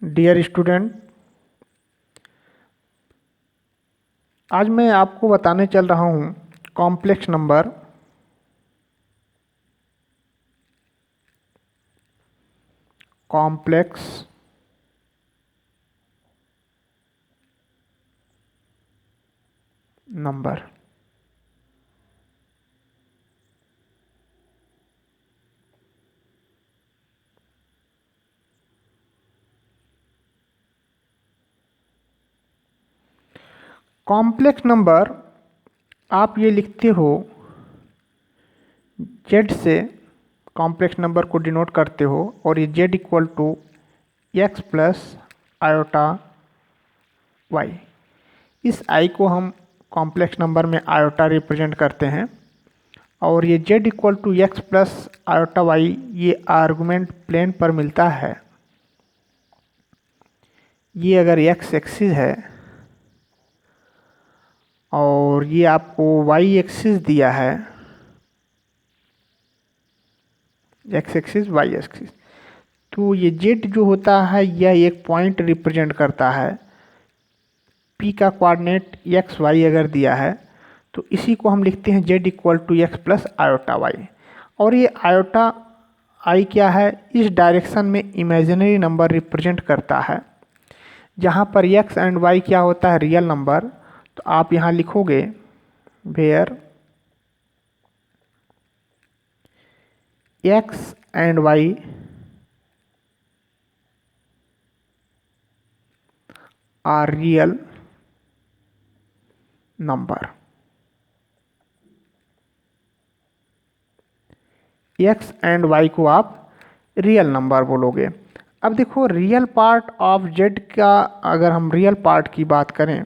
Dear student, आज मैं आपको बताने चल रहा हूँ complex number. Complex number complex number आप ये लिखते हो जेड से कॉम्प्लेक्स नंबर को डिनोट करते हो और ये z equal to x plus iota y. इस आई को हम कॉम्प्लेक्स नंबर में आयोटा रिप्रेजेंट करते हैं और ये z equal to x plus iota y ये आर्गुमेंट प्लेन पर मिलता है। ये अगर एक्स एक्सिस है और ये आपको वाई एक्सिस दिया है, एक्स एक्सिस वाई एक्सिस, तो ये जेड जो होता है यह एक पॉइंट रिप्रेजेंट करता है। पी का कोऑर्डिनेट एक्स वाई अगर दिया है तो इसी को हम लिखते हैं z equal to x plus iota y. और ये आयोटा आई क्या है, इस डायरेक्शन में इमेजिनरी नंबर रिप्रेजेंट करता है। जहाँ पर एक्स एंड वाई क्या होता है, रियल नंबर, तो आप यहाँ लिखोगे where x and y are real number. X and y को आप रियल नंबर बोलोगे। अब देखो रियल पार्ट ऑफ जेड का, अगर हम रियल पार्ट की बात करें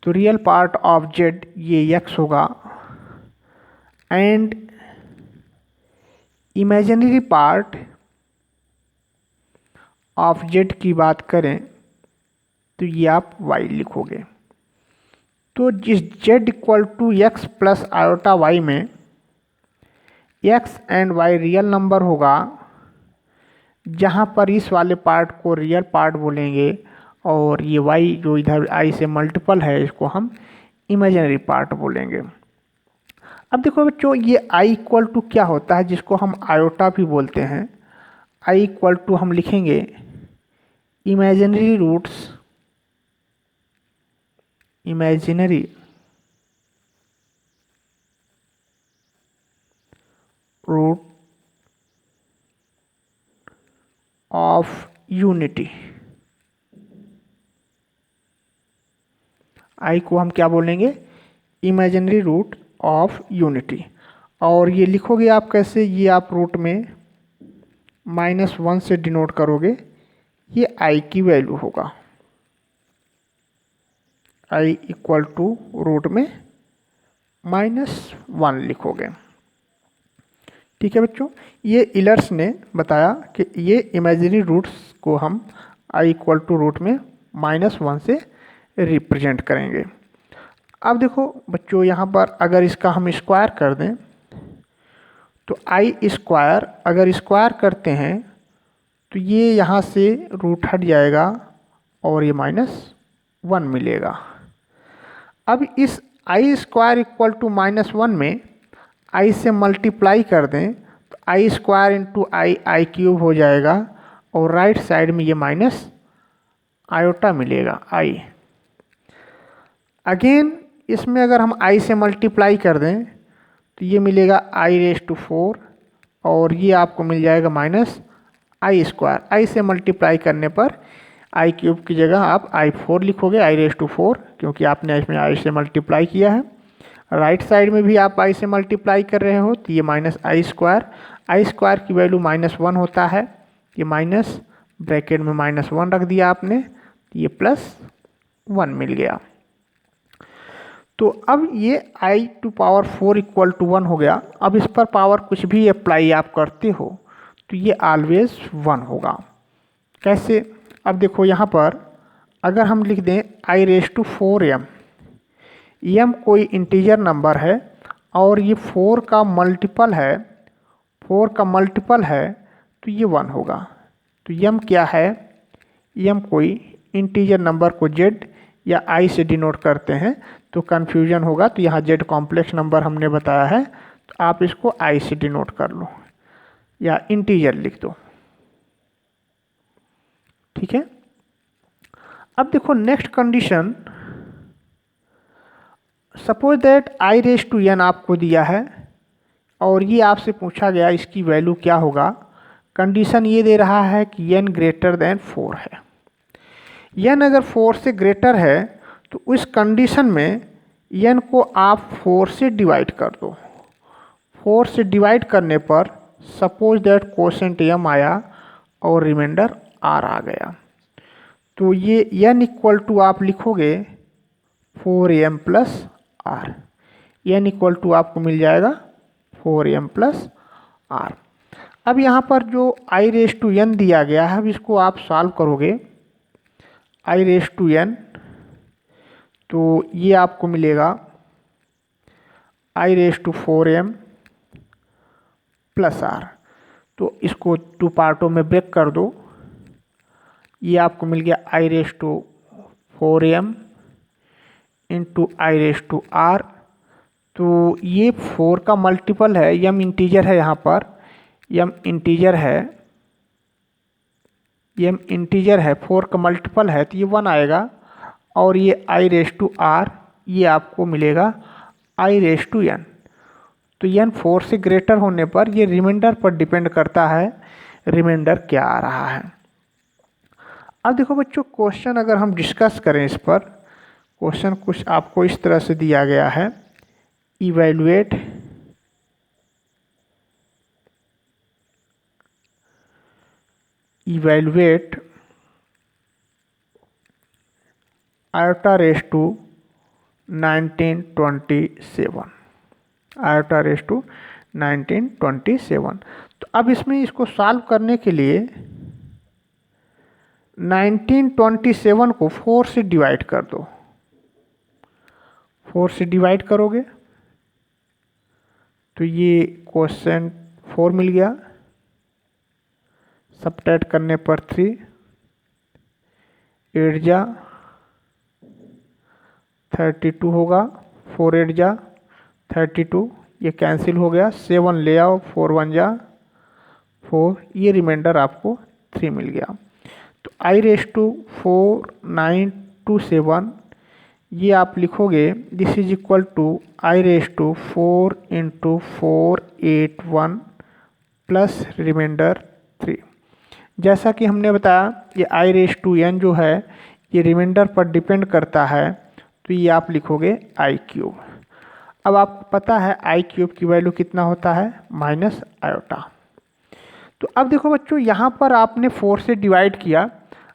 तो रियल पार्ट ऑफ जेड ये एक्स होगा and imaginary part of Z की बात करें तो ये आप वाई लिखोगे। तो जिस Z equal to x plus iota Y में X and Y real number होगा, जहाँ पर इस वाले पार्ट को रियल पार्ट बोलेंगे और ये वाई जो इधर आई से मल्टीपल है इसको हम इमेजिनरी पार्ट बोलेंगे। अब देखो बच्चों, ये आई इक्वल टू क्या होता है, जिसको हम आयोटा भी बोलते हैं। आई इक्वल टू हम लिखेंगे imaginary roots, imaginary root of unity. I को हम क्या बोलेंगे, इमेजिनरी रूट ऑफ यूनिटी। और ये लिखोगे आप कैसे, ये आप रूट में -1 से डिनोट करोगे, ये आई की वैल्यू होगा। आई इक्वल टू रूट में -1 लिखोगे। ठीक है बच्चों, ये इलर्स ने बताया कि ये इमेजिनरी रूट्स को हम आई इक्वल टू रूट में -1 से रिप्रेजेंट करेंगे। अब देखो बच्चों, यहाँ पर अगर इसका हम स्क्वायर कर दें तो आई स्क्वायर अगर स्क्वायर करते हैं तो ये यहाँ से रूट हट जाएगा और ये -1 मिलेगा। अब इस आई स्क्वायर इक्वल टू -1 में आई से मल्टीप्लाई कर दें तो आई स्क्वायर इंटू आई आई क्यूब हो जाएगा और राइट साइड में ये माइनस आयोटा मिलेगा आई। अगेन इसमें अगर हम आई से मल्टीप्लाई कर दें तो ये मिलेगा i⁴ और ये आपको मिल जाएगा -आई स्क्वायर। आई से मल्टीप्लाई करने पर आई क्यूब की जगह आप i⁴ लिखोगे, i⁴, क्योंकि आपने इसमें आई से मल्टीप्लाई किया है। राइट साइड में भी आप आई से मल्टीप्लाई कर रहे हो तो ये -आई स्क्वायर, आई स्क्वायर की वैल्यू -1 होता है, ये माइनस ब्रैकेट में -1 रख दिया आपने, ये +1 मिल गया। तो अब ये i⁴ इक्वल टू 1 हो गया। अब इस पर पावर कुछ भी अप्लाई आप करते हो तो ये ऑलवेज 1 होगा। कैसे, अब देखो यहाँ पर अगर हम लिख दें i⁴m, m कोई इंटीजर नंबर है और ये 4 का मल्टीपल है, 4 का मल्टीपल है तो ये 1 होगा। तो m क्या है, एम कोई इंटीजर नंबर को जेड या आई से डिनोट करते हैं तो कन्फ्यूजन होगा, तो यहाँ जेड कॉम्प्लेक्स नंबर हमने बताया है तो आप इसको आई से डिनोट कर लो या इंटीजर लिख दो। ठीक है, अब देखो next condition, suppose that i raise to n आपको दिया है और ये आपसे पूछा गया इसकी वैल्यू क्या होगा। कंडीशन ये दे रहा है कि एन ग्रेटर देन 4 है। एन अगर 4 से ग्रेटर है तो उस कंडीशन में एन को आप 4 से डिवाइड कर दो। 4 से डिवाइड करने पर सपोज दैट कोशेंट एम आया और रिमाइंडर आर आ गया, तो ये एन इक्वल टू आप लिखोगे 4m plus r. N equal to आपको मिल जाएगा 4m प्लस आर। अब यहाँ पर जो आई रेज टू एन दिया गया है, अब इसको आप सॉल्व करोगे आई रेज टू एन, तो ये आपको मिलेगा i raise to 4m plus R. तो इसको 2 पार्टों में ब्रेक कर दो, ये आपको मिल गया i raise to 4m into i raise to R. तो ये 4 का मल्टीपल है, यम इंटीजर है, यहाँ पर यम इंटीजर है, यम इंटीजर है, 4 का मल्टीपल है तो ये 1 आएगा और ये आई रेज टू आर ये आपको मिलेगा आई रेज टू एन। तो एन 4 से ग्रेटर होने पर ये रिमाइंडर पर डिपेंड करता है रिमाइंडर क्या आ रहा है। अब देखो बच्चों, क्वेश्चन अगर हम डिस्कस करें इस पर, क्वेश्चन कुछ आपको इस तरह से दिया गया है, evaluate iota raise to 1927, iota raise to 1927। तो अब इसमें इसको सॉल्व करने के लिए 1927 को 4 से डिवाइड कर दो। 4 से डिवाइड करोगे तो ये क्वेश्चन 4 मिल गया, सब्ट्रैक्ट करने पर 3, 8 जा 32 होगा, 4 8 जा 32, ये कैंसिल हो गया, 7 ले आओ, 4 1 जा 4, ये रिमाइंडर आपको 3 मिल गया। तो आई रेज टू 4927 ये आप लिखोगे, this is equal to i raise to 4 into 481 plus remainder 3। जैसा कि हमने बताया ये आई रेज टू एन जो है ये रिमाइंडर पर डिपेंड करता है, तो ये आप लिखोगे आई क्यूब। अब आपको पता है आई क्यूब की वैल्यू कितना होता है, माइनस आयोटा। तो अब देखो बच्चों, यहाँ पर आपने 4 से डिवाइड किया।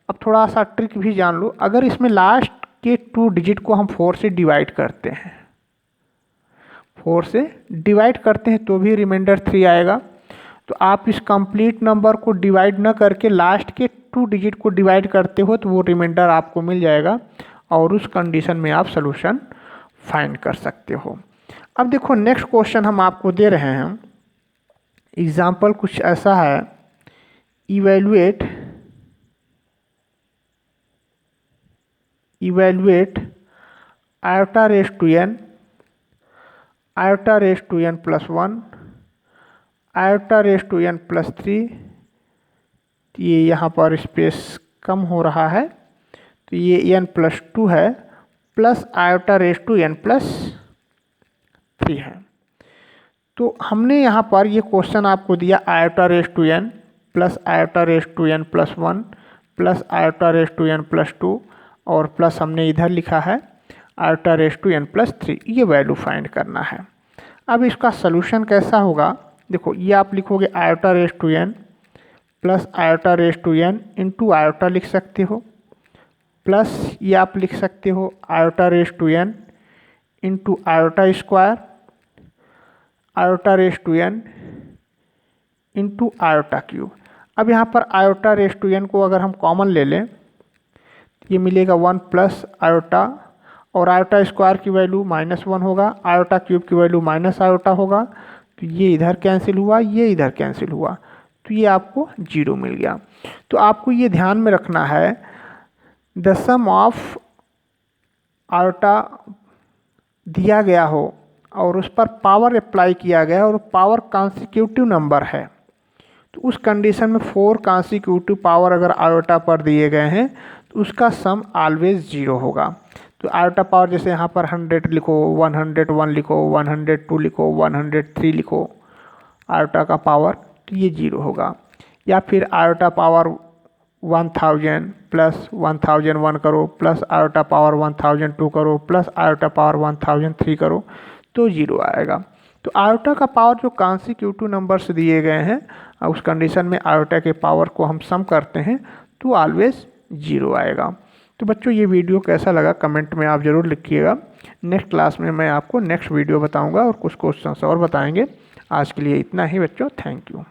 अब थोड़ा सा ट्रिक भी जान लो, अगर इसमें लास्ट के 2 डिजिट को हम 4 से डिवाइड करते हैं, 4 से डिवाइड करते हैं तो भी रिमाइंडर 3 आएगा। तो आप इस कंप्लीट नंबर को डिवाइड न करके लास्ट के 2 डिजिट को डिवाइड करते हो तो वो रिमाइंडर आपको मिल जाएगा और उस कंडीशन में आप सलूशन फाइंड कर सकते हो। अब देखो नेक्स्ट क्वेश्चन हम आपको दे रहे हैं, एग्जाम्पल कुछ ऐसा है, evaluate iota raise to n, iota raise to n plus 1, iota raise to n plus 3। ये यहाँ पर स्पेस कम हो रहा है तो ये एन प्लस 2 है, plus iota raise to n plus 3 है। तो हमने यहाँ पर ये क्वेश्चन आपको दिया iota raise to n plus iota raise to n plus 1 plus iota raise to n plus 2 और प्लस हमने इधर लिखा है iota raise to n plus 3, ये वैल्यू फाइंड करना है। अब इसका सलूशन कैसा होगा, देखो ये आप लिखोगे iota raise to n plus iota raise to n into iota लिख सकते हो, प्लस ये आप लिख सकते हो iota raise to n into iota square, iota raise to n into iota cube. अब यहाँ पर आयोटा रेज टू एन को अगर हम कॉमन ले लें ये मिलेगा 1 प्लस आयोटा, और आयोटा स्क्वायर की वैल्यू -1 होगा, आयोटा क्यूब की वैल्यू माइनस आयोटा होगा, तो ये इधर कैंसिल हुआ, ये इधर कैंसिल हुआ, तो ये आपको 0 मिल गया। तो आपको ये ध्यान में रखना है द सम ऑफ आयोटा दिया गया हो और उस पर पावर अप्लाई किया गया और पावर कॉन्सिक्यूटिव नंबर है, तो उस कंडीशन में 4 कॉन्सिक्यूटिव पावर अगर आयोटा पर दिए गए हैं तो उसका सम ऑलवेज 0 होगा। तो आयोटा पावर जैसे यहाँ पर 100 लिखो, 101 लिखो, 102 लिखो, 103 लिखो, आयोटा का पावर, तो ये 0 होगा। या फिर आयोटा पावर 1000 प्लस 1001 करो, प्लस आयोटा पावर 1002 करो, प्लस आयोटा पावर 1003 करो, तो 0 आएगा। तो आयोटा का पावर जो कॉन्सिक्यूटिव नंबर्स दिए गए हैं उस कंडीशन में आयोटा के पावर को हम सम करते हैं तो ऑलवेज 0 आएगा। तो बच्चों ये वीडियो कैसा लगा कमेंट में आप ज़रूर लिखिएगा। नेक्स्ट क्लास में मैं आपको नेक्स्ट वीडियो बताऊंगा और कुछ क्वेश्चंस और बताएंगे। आज के लिए इतना ही बच्चों, थैंक यू।